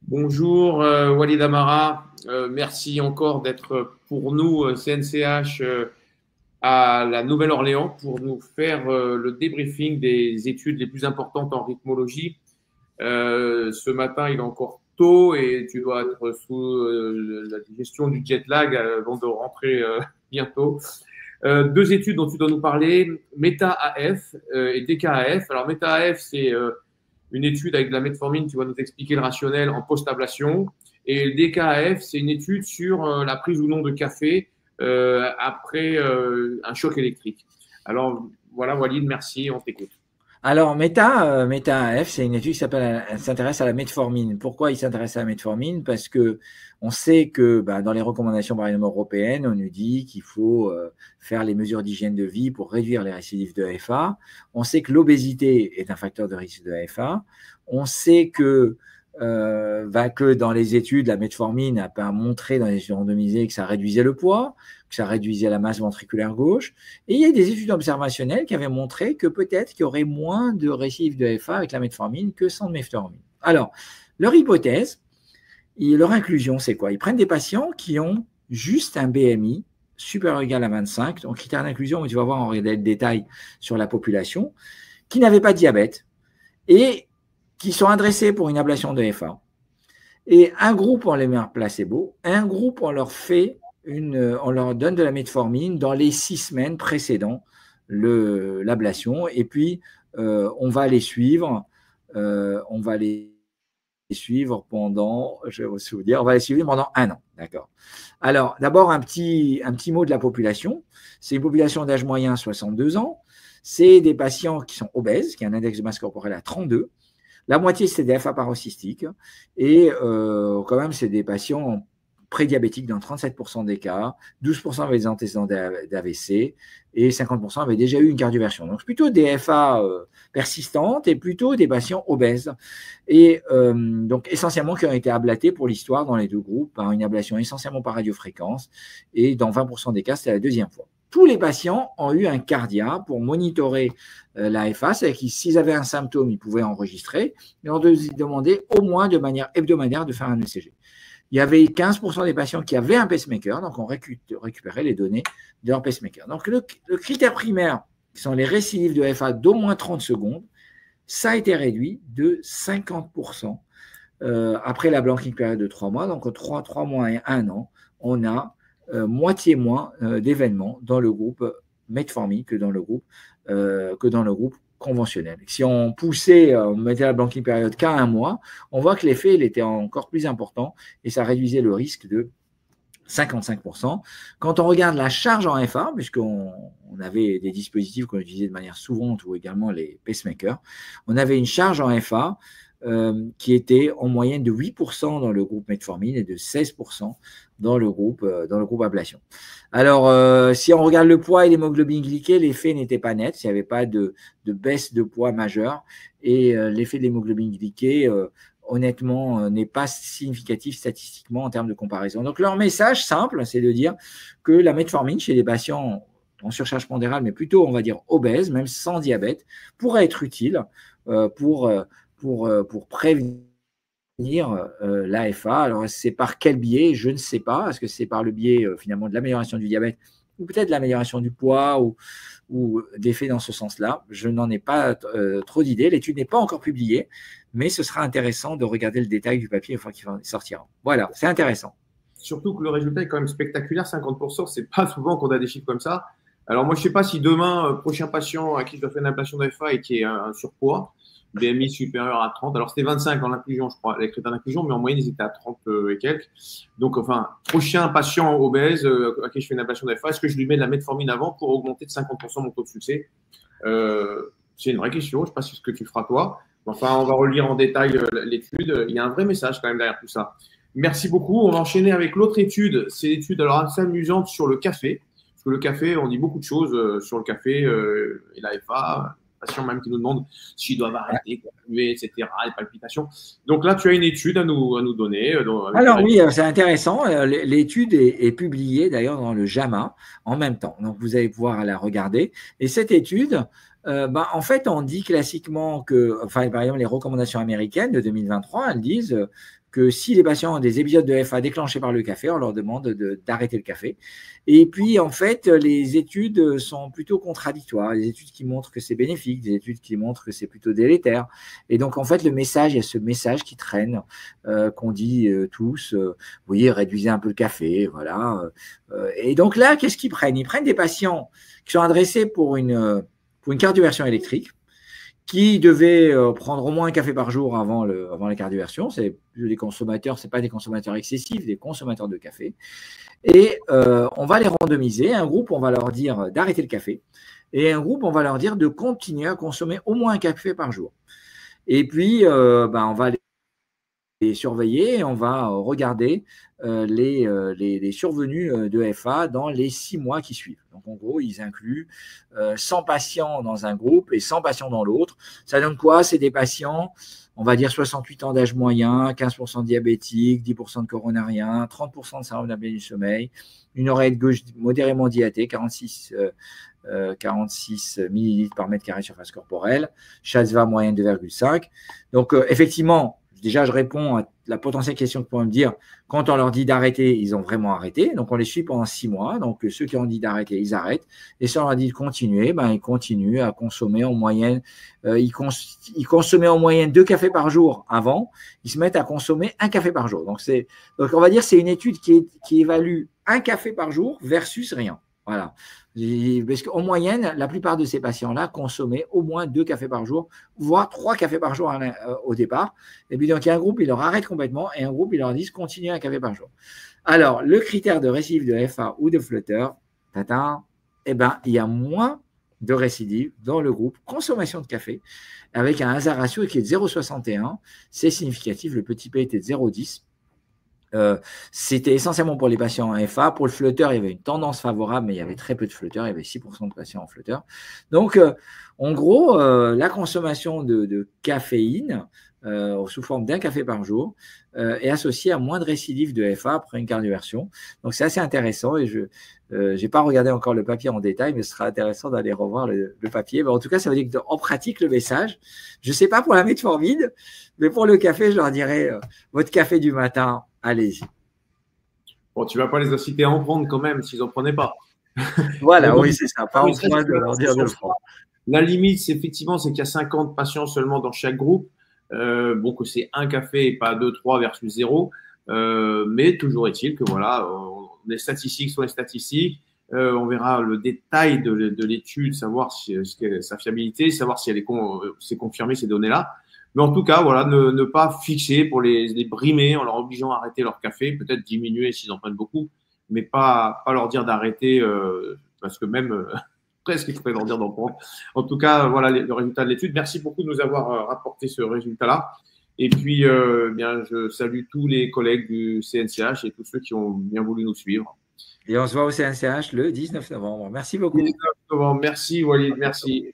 Bonjour Walid Amara. Merci encore d'être pour nous CNCH à la Nouvelle-Orléans pour nous faire le débriefing des études les plus importantes en rythmologie. Ce matin, il est encore tôt et tu dois être sous la gestion du jet lag avant de rentrer bientôt. Deux études dont tu dois nous parler, META-AF et DKAF. Alors META-AF, c'est une étude avec de la metformine, tu vas nous expliquer le rationnel en post-ablation. Et le DKAF, c'est une étude sur la prise ou non de café après un choc électrique. Alors voilà, Walid, merci, on t'écoute. Alors, Meta-AF, c'est une étude qui s'intéresse à la metformine. Pourquoi il s'intéresse à la metformine? Parce que on sait que dans les recommandations par exemple européennes, on nous dit qu'il faut faire les mesures d'hygiène de vie pour réduire les récidives de AFA. On sait que l'obésité est un facteur de risque de AFA. On sait que dans les études, la metformine a pas montré dans les études randomisées que ça réduisait le poids, que ça réduisait la masse ventriculaire gauche. Et il y a des études observationnelles qui avaient montré que peut-être qu'il y aurait moins de récidives de FA avec la metformine que sans metformine. Alors, leur hypothèse, leur inclusion, c'est quoi? Ils prennent des patients qui ont juste un BMI supérieur ou égal à 25, donc critère d'inclusion, mais tu vas voir en regardant le détail sur la population, qui n'avaient pas de diabète et qui sont adressés pour une ablation de FA. Et un groupe, on les met en placebo, un groupe, on leur donne de la metformine dans les 6 semaines précédant l'ablation. Et puis, on va les suivre. Pendant, je vais vous souvenir, on va les suivre pendant 1 an. D'accord. Alors, d'abord, un petit mot de la population. C'est une population d'âge moyen 62 ans. C'est des patients qui sont obèses, qui ont un index de masse corporelle à 32. La moitié, c'est des FA parocystiques. Et quand même, c'est des patients prédiabétiques dans 37% des cas. 12% avaient des antécédents d'AVC et 50% avaient déjà eu une cardioversion. Donc, plutôt des FA persistantes et plutôt des patients obèses. Et donc, essentiellement, qui ont été ablatés pour l'histoire dans les deux groupes par une ablation essentiellement par radiofréquence. Et dans 20% des cas, c'était la deuxième fois. Tous les patients ont eu un cardia pour monitorer la FA, c'est-à-dire que s'ils avaient un symptôme, ils pouvaient enregistrer, et on demandait au moins de manière hebdomadaire de faire un ECG. Il y avait 15% des patients qui avaient un pacemaker, donc on récupérait les données de leur pacemaker. Donc le critère primaire, qui sont les récidives de FA d'au moins 30 secondes, ça a été réduit de 50% après la blanking période de 3 mois. Donc 3 mois et 1 an, on a moitié moins d'événements dans le groupe metformine que dans le groupe conventionnel. Si on poussait, on mettait la blanking période qu'à 1 mois, on voit que l'effet il était encore plus important et ça réduisait le risque de 55%. Quand on regarde la charge en FA, puisqu'on avait des dispositifs qu'on utilisait de manière souvent ou également les pacemakers, on avait une charge en FA qui était en moyenne de 8% dans le groupe metformine et de 16% dans le groupe ablation. Alors, si on regarde le poids et l'hémoglobine glyquée, l'effet n'était pas net, il n'y avait pas de baisse de poids majeure et l'effet de l'hémoglobine glyquée, honnêtement, n'est pas significatif statistiquement en termes de comparaison. Donc, leur message simple, c'est de dire que la metformine chez les patients en surcharge pondérale, mais plutôt, on va dire, obèses, même sans diabète, pourrait être utile pour prévenir l'AFA. Alors, c'est par quel biais? Je ne sais pas. Est-ce que c'est par le biais finalement de l'amélioration du diabète ou peut-être de l'amélioration du poids ou d'effets dans ce sens-là? Je n'en ai pas trop d'idées. L'étude n'est pas encore publiée, mais ce sera intéressant de regarder le détail du papier une fois qu'il sortira. Voilà, c'est intéressant. Surtout que le résultat est quand même spectaculaire, 50%, c'est pas souvent qu'on a des chiffres comme ça. Alors moi, je sais pas si demain, prochain patient à qui je dois faire une ablation d'AFA et qui est un surpoids, BMI supérieur à 30. Alors, c'était 25 en inclusion, je crois, les critères d'inclusion, mais en moyenne, ils étaient à 30 et quelques. Donc, enfin, prochain patient obèse à qui je fais une ablation d'FA, est-ce que je lui mets de la metformine avant pour augmenter de 50% mon taux de succès? C'est une vraie question. Je ne sais pas si c'est ce que tu feras toi. Enfin, on va relire en détail l'étude. Il y a un vrai message quand même derrière tout ça. Merci beaucoup. On va enchaîner avec l'autre étude. C'est l'étude alors assez amusante sur le café. Parce que le café, on dit beaucoup de choses sur le café et la FA. Patients même qui nous demandent s'ils doivent arrêter, etc., les palpitations. Donc là, tu as une étude à nous donner. Alors oui, c'est intéressant. L'étude est publiée d'ailleurs dans le JAMA en même temps. Donc vous allez pouvoir la regarder. Et cette étude En fait, on dit classiquement que, enfin, par exemple, les recommandations américaines de 2023, elles disent que si les patients ont des épisodes de FA déclenchés par le café, on leur demande d'arrêter le café. Et puis, en fait, les études sont plutôt contradictoires. Les études qui montrent que c'est bénéfique, des études qui montrent que c'est plutôt délétère. Et donc, en fait, il y a ce message qui traîne, qu'on dit tous, oui, réduisez un peu le café, voilà. Et donc là, qu'est-ce qu'ils prennent? Ils prennent des patients qui sont adressés pour une cardioversion électrique, qui devaient prendre au moins un café par jour avant la cardioversion. C'est des consommateurs, c'est pas des consommateurs excessifs, des consommateurs de café. Et on va les randomiser. Un groupe, on va leur dire d'arrêter le café. Et un groupe, on va leur dire de continuer à consommer au moins un café par jour. Et puis, on va les surveiller et on va regarder les survenues de FA dans les 6 mois qui suivent. Donc, en gros, ils incluent 100 patients dans un groupe et 100 patients dans l'autre. Ça donne quoi? C'est des patients, on va dire 68 ans d'âge moyen, 15% diabétiques, 10% de coronariens, 30% de syndrome d'apnée du sommeil, une oreillette gauche modérément dilatée, 46 millilitres par mètre carré surface corporelle, SHASVA moyenne 2,5. Donc, effectivement, déjà, je réponds à la potentielle question que pourraient me dire, quand on leur dit d'arrêter, ils ont vraiment arrêté. Donc, on les suit pendant 6 mois. Donc, ceux qui ont dit d'arrêter, ils arrêtent. Et si on leur dit de continuer, ils continuent à consommer en moyenne. Ils consommaient en moyenne 2 cafés par jour avant. Ils se mettent à consommer 1 café par jour. Donc, on va dire que c'est une étude qui évalue 1 café par jour versus rien. Voilà. Parce qu'en moyenne, la plupart de ces patients-là consommaient au moins 2 cafés par jour, voire 3 cafés par jour au départ. Et puis, donc, il y a un groupe, il leur arrête complètement, et un groupe, il leur dit continuez 1 café par jour. Alors, le critère de récidive de FA ou de flutter, il y a moins de récidive dans le groupe consommation de café, avec un hazard ratio qui est de 0,61. C'est significatif, le petit p était de 0,10. C'était essentiellement pour les patients en FA. Pour le flotteur, il y avait une tendance favorable, mais il y avait très peu de flotteurs. Il y avait 6% de patients en flotteur. Donc, en gros, la consommation de caféine sous forme d'1 café par jour est associée à moins de récidive de FA après une cardioversion. Donc, c'est assez intéressant et je n'ai pas regardé encore le papier en détail, mais ce sera intéressant d'aller revoir le papier. Mais en tout cas, ça veut dire qu'en pratique, le message, je ne sais pas pour la metformine, mais pour le café, je leur dirais votre café du matin, allez-y. Bon, tu ne vas pas les inciter à en prendre quand même s'ils n'en prenaient pas. Voilà, oui, c'est ça. Pas en point de leur dire de le prendre. La limite, c'est effectivement, c'est qu'il y a 50 patients seulement dans chaque groupe. Que c'est 1 café et pas 2, 3 versus 0. Mais toujours est-il que voilà, les statistiques sont les statistiques. On verra le détail de l'étude, savoir sa fiabilité, savoir si c'est confirmé ces données-là. Mais en tout cas, voilà, ne pas fixer pour les brimer en leur obligeant à arrêter leur café, peut-être diminuer s'ils en prennent beaucoup, mais pas leur dire d'arrêter parce que même presque il faudrait leur dire d'en prendre. En tout cas, voilà le résultat de l'étude. Merci beaucoup de nous avoir rapporté ce résultat-là. Et puis, je salue tous les collègues du CNCH et tous ceux qui ont bien voulu nous suivre. Et on se voit au CNCH le 19 novembre. Merci beaucoup. 19 novembre. Merci Walid, merci.